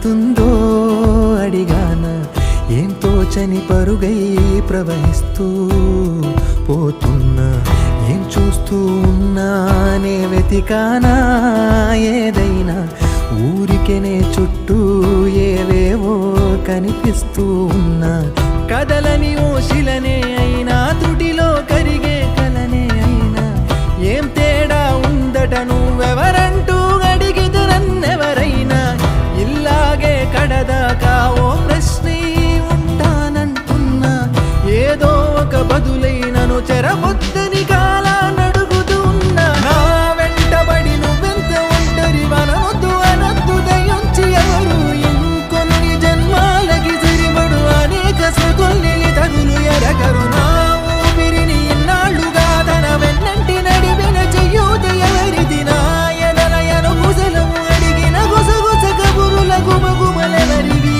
జరుగుతుందో అడిగాన, ఏం తోచని పరుగై ప్రవహిస్తూ పోతున్నా, ఏం చూస్తూ ఉన్నానే వెతికానా ఏదైనా, ఊరికెనే చుట్టూ ఏవేవో కనిపిస్తూ ఉన్నా, కదలని ఓశిలనే అయినా త్రుటిలో కరిగే కలనే అయినా, ఏం తేడా ఉందట నువ్వెవరంటూ అడిగితే నన్నెవరైనా, ఇల్లాగే కడదాకా ఓ ప్రశ్నే ఉంటానంటున్నా, ఏదో ఒక బదులైనను చెరబొద్దని కాలానడుగుతూ ఉన్నా, నా వెంటబడి నువ్వెంత ఒంటరి వనవద్దు అనద్దు దయించి ఎవరు, ఇంకొన్ని జన్మాలకి సరిపడు అనేక స్మృతుల్ని తగులు ఎరగరు, నా ఊపిరిని ఇన్నాళ్ళుగా తన వెన్నంటి నడిపిన చెయ్యూత ఎవరిది, నా ఎదలయను కుశలము అడిగిన గుసగుస కబురుల గుమగుమలెవరివి.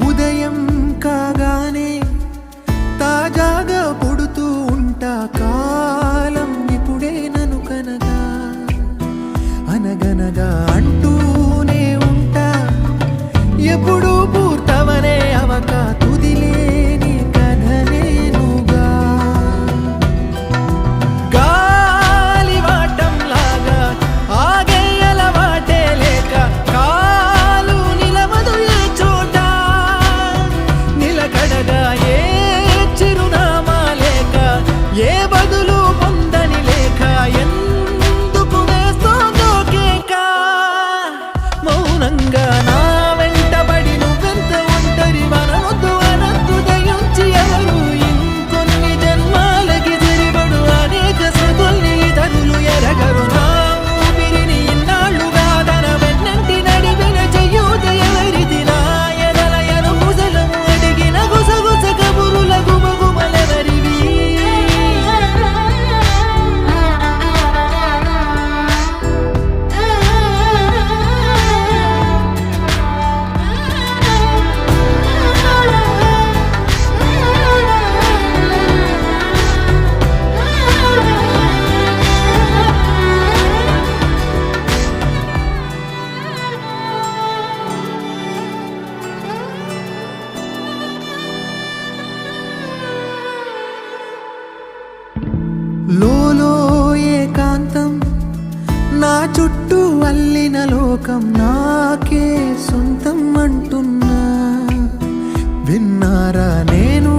ఉదయం కాగానే తాజాగా పుడుతూ ఉంటా, కాలం ఇప్పుడే నన్ను కనగా అనగనగా అంటూనే ఉంటా, ఎప్పుడు పూర్తవనే అవక తుదిలేని కథనేనుగా, గాలివాటంలాగా ఆగే అలవాటే లేక కాలు నిలవదు ఏ చోట, నిలకడగా ఏ చిరునామా లేక ఏ బదులు పొందని లేక, ఎందుకు వేస్తోందో కేక, మౌనంగా నా వెంటబడి నువ్వెంత ఒంటరి వనవద్దు అనద్దు దయించి ఎవరు, ఇంకొన్ని జన్మాలకి సరిపడు అనేక స్మృతుల్ని తగులు ఎరగరు, నా ఊపిరిని ఇన్నాళ్ళుగా తన వెన్నంటి నడిపిన చెయ్యూత ఎవరిది, నా ఎదలయను కుశలము అడిగిన గుసగుస కబురుల గుమగుమలెవరివి. లోలో ఏకాంతం, నా చుట్టూ అల్లిన లోకం నాకే సొంతం అంటున్నా, విన్నారా నేను